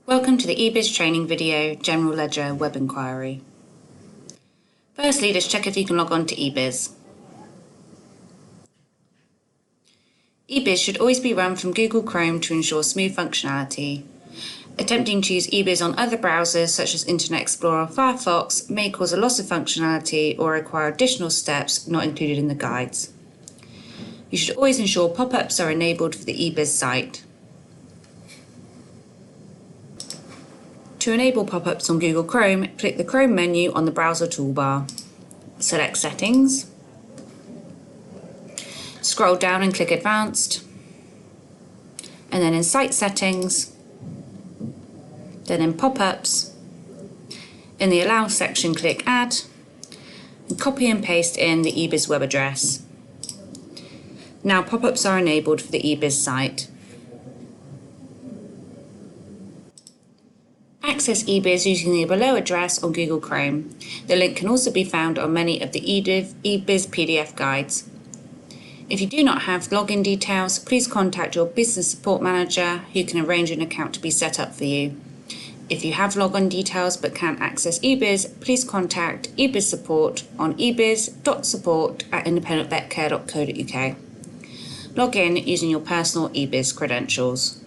Welcome to the EBIS training video, General Ledger Web Enquiry. Firstly, let's check if you can log on to EBIS. EBIS should always be run from Google Chrome to ensure smooth functionality. Attempting to use EBIS on other browsers such as Internet Explorer or Firefox may cause a loss of functionality or require additional steps not included in the guides. You should always ensure pop-ups are enabled for the EBIS site. To enable pop-ups on Google Chrome, click the Chrome menu on the browser toolbar. Select Settings. Scroll down and click Advanced. And then in Site Settings, then in Pop-ups, in the Allow section click Add, and copy and paste in the EBIS web address. Now pop-ups are enabled for the EBIS site. Access EBIS using the below address on Google Chrome. The link can also be found on many of the EBIS PDF guides. If you do not have login details, please contact your business support manager who can arrange an account to be set up for you. If you have login details but can't access EBIS, please contact EBIS support on ebis.support@independentvetcare.co.uk. Log in using your personal EBIS credentials.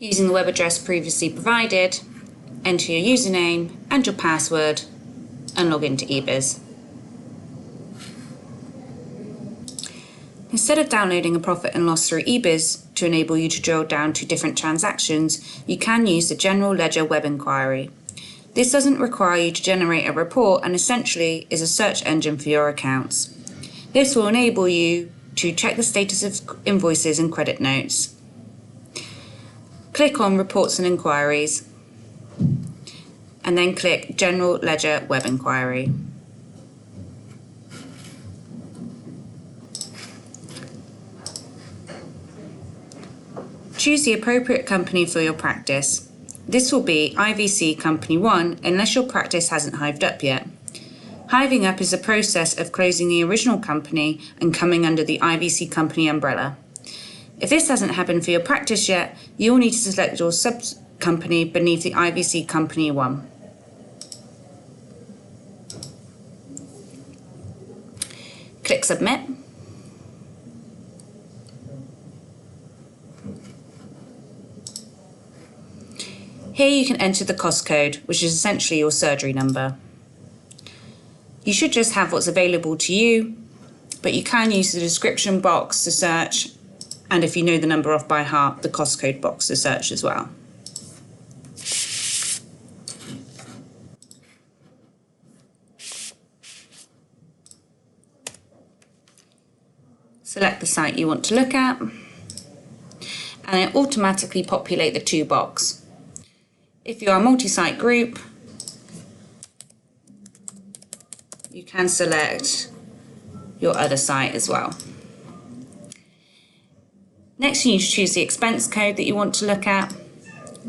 Using the web address previously provided, enter your username and your password and log into EBIS. Instead of downloading a profit and loss through EBIS to enable you to drill down to different transactions, you can use the General Ledger Web Enquiry. This doesn't require you to generate a report and essentially is a search engine for your accounts. This will enable you to check the status of invoices and credit notes. Click on Reports and Inquiries and then click General Ledger Web Enquiry. Choose the appropriate company for your practice. This will be IVC Company 1 unless your practice hasn't hived up yet. Hiving up is the process of closing the original company and coming under the IVC Company umbrella. If this hasn't happened for your practice yet, you will need to select your sub-company beneath the IVC Company 1. Click Submit. Here you can enter the cost code, which is essentially your surgery number. You should just have what's available to you, but you can use the description box to search, and if you know the number off by heart, the cost code box to search as well. Select the site you want to look at, and it automatically populate the to box. If you are a multi-site group, you can select your other site as well. Next, you need to choose the expense code that you want to look at.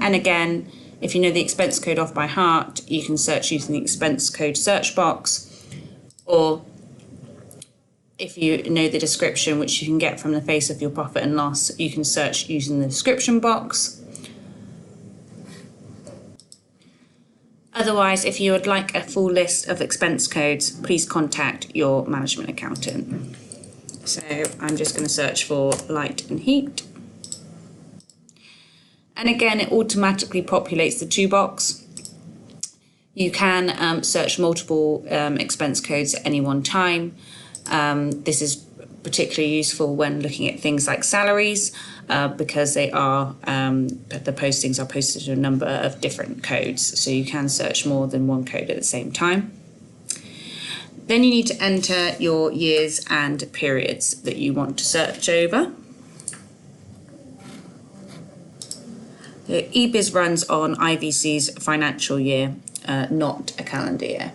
And again, if you know the expense code off by heart, you can search using the expense code search box. Or if you know the description, which you can get from the face of your profit and loss, you can search using the description box. Otherwise, if you would like a full list of expense codes, please contact your management accountant. So I'm just going to search for light and heat. And again, it automatically populates the to box. You can search multiple expense codes at any one time. This is particularly useful when looking at things like salaries because they are the postings are posted to a number of different codes, so you can search more than one code at the same time. Then you need to enter your years and periods that you want to search over. The EBIS runs on IVC's financial year, not a calendar year.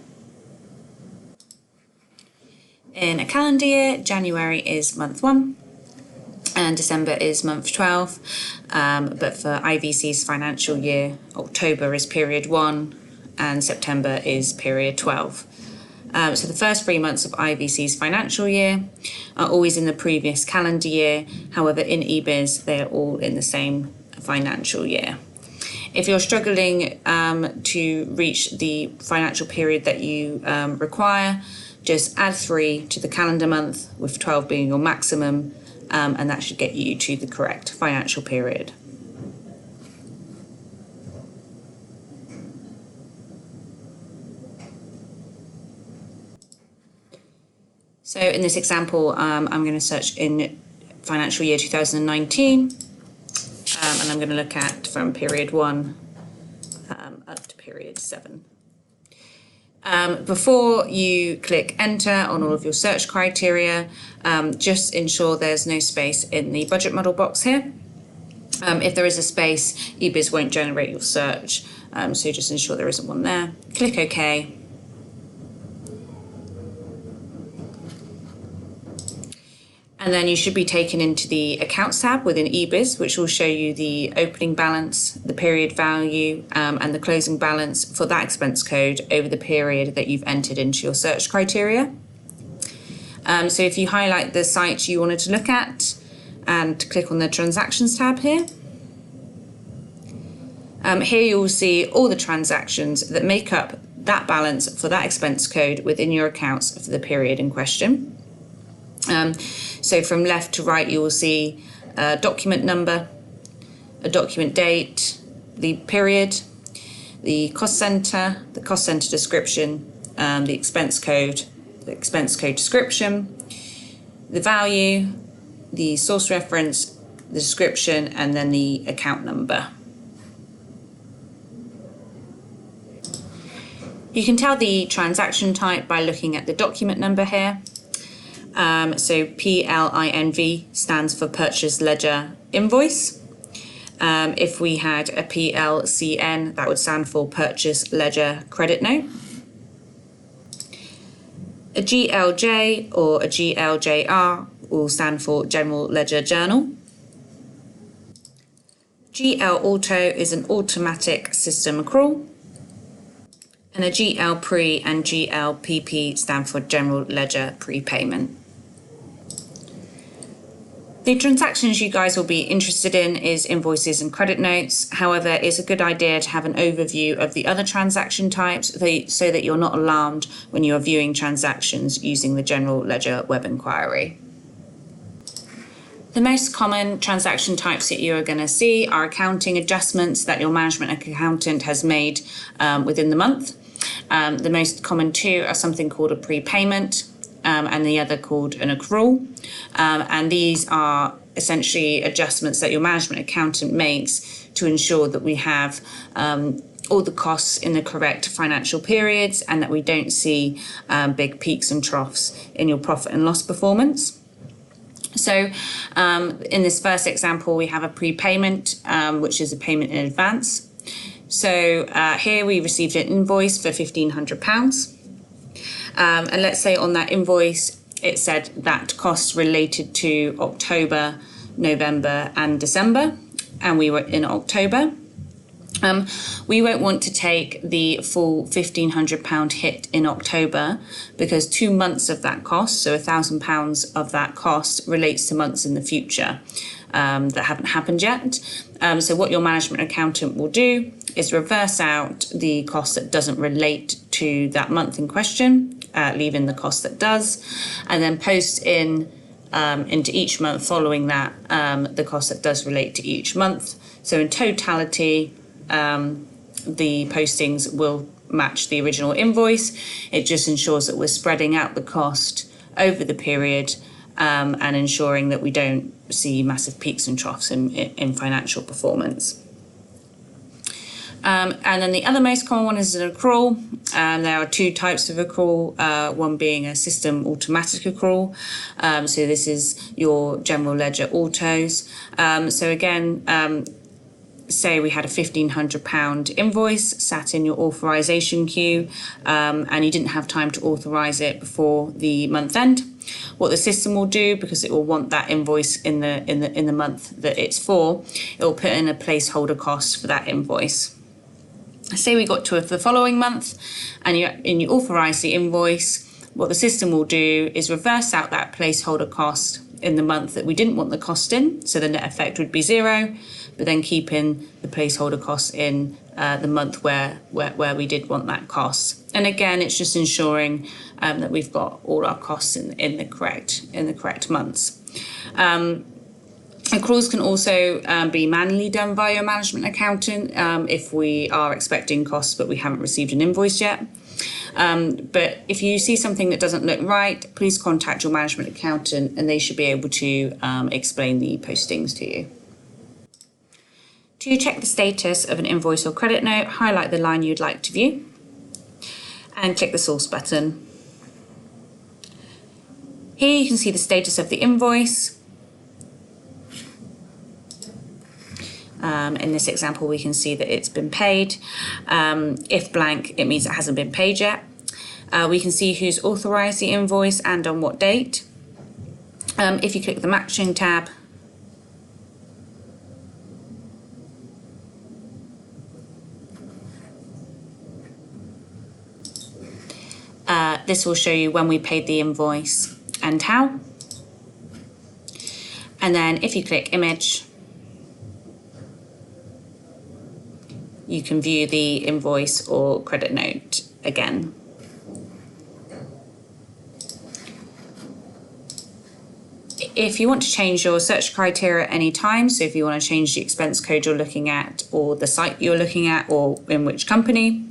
In a calendar year, January is month 1 and December is month 12, but for IVC's financial year, October is period 1 and September is period 12. So the first 3 months of IVC's financial year are always in the previous calendar year. However, in EBIS, they're all in the same financial year. If you're struggling to reach the financial period that you require, just add 3 to the calendar month, with 12 being your maximum, and that should get you to the correct financial period. So in this example, I'm going to search in financial year 2019, and I'm going to look at from period 1 up to period 7. Before you click enter on all of your search criteria, just ensure there's no space in the budget model box here. If there is a space, EBIS won't generate your search, so just ensure there isn't one there. Click OK. And then you should be taken into the Accounts tab within EBIS, which will show you the opening balance, the period value, and the closing balance for that expense code over the period that you've entered into your search criteria. So if you highlight the site you wanted to look at and click on the Transactions tab here, here you will see all the transactions that make up that balance for that expense code within your accounts for the period in question. So from left to right, you will see a document number, a document date, the period, the cost centre description, the expense code description, the value, the source reference, the description, and then the account number. You can tell the transaction type by looking at the document number here. So PLINV stands for Purchase Ledger Invoice. If we had a PLCN, that would stand for Purchase Ledger Credit Note. A GLJ or a GLJR will stand for General Ledger Journal. GL Auto is an automatic system accrual. And a GL Pre and GL PP stand for General Ledger Prepayment. The transactions you guys will be interested in is invoices and credit notes. However, it's a good idea to have an overview of the other transaction types so that you're not alarmed when you're viewing transactions using the General Ledger web inquiry. The most common transaction types that you are going to see are accounting adjustments that your management accountant has made within the month. The most common two are something called a prepayment, and the other called an accrual. And these are essentially adjustments that your management accountant makes to ensure that we have all the costs in the correct financial periods and that we don't see big peaks and troughs in your profit and loss performance. So in this first example, we have a prepayment, which is a payment in advance. So here we received an invoice for £1,500. And let's say on that invoice, it said that costs related to October, November and December, and we were in October. We won't want to take the full £1,500 hit in October because 2 months of that cost, so £1,000 of that cost, relates to months in the future that haven't happened yet. So what your management accountant will do is reverse out the cost that doesn't relate to that month in question, leaving the cost that does, and then post in into each month following that the cost that does relate to each month. So in totality, the postings will match the original invoice. It just ensures that we're spreading out the cost over the period and ensuring that we don't see massive peaks and troughs in financial performance. And then the other most common one is an accrual. There are two types of accrual, one being a system automatic accrual. So this is your general ledger autos. So again, say we had a £1,500 invoice sat in your authorization queue, and you didn't have time to authorize it before the month end. What the system will do, because it will want that invoice in the month that it's for, it will put in a placeholder cost for that invoice. Say we got to the following month and you authorise the invoice, what the system will do is reverse out that placeholder cost in the month that we didn't want the cost in, so the net effect would be 0, but then keep in the placeholder cost in the month where we did want that cost. And again, it's just ensuring that we've got all our costs in the correct months. Accruals can also be manually done by your management accountant if we are expecting costs but we haven't received an invoice yet. But if you see something that doesn't look right, please contact your management accountant and they should be able to explain the postings to you. To check the status of an invoice or credit note, highlight the line you'd like to view and click the source button. Here you can see the status of the invoice. In this example, we can see that it's been paid. If blank, it means it hasn't been paid yet. We can see who's authorised the invoice and on what date. If you click the matching tab, this will show you when we paid the invoice and how. And then if you click image, you can view the invoice or credit note again. If you want to change your search criteria at any time, so if you want to change the expense code you're looking at or the site you're looking at or in which company,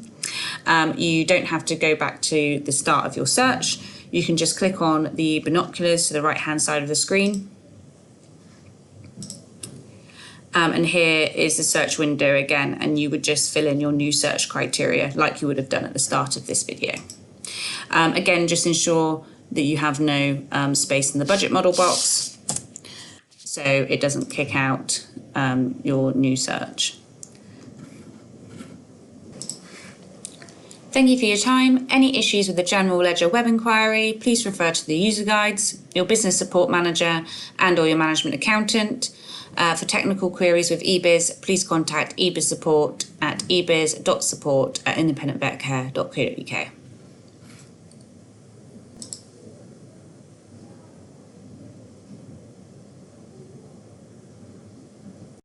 you don't have to go back to the start of your search. You can just click on the binoculars to the right hand side of the screen. And here is the search window again, and you would just fill in your new search criteria like you would have done at the start of this video. Again, just ensure that you have no space in the budget model box so it doesn't kick out your new search. Thank you for your time. Any issues with the General Ledger web inquiry, please refer to the user guides, your business support manager and or your management accountant. For technical queries with EBIS, please contact EBIS support at ebis.support@independentvetcare.co.uk.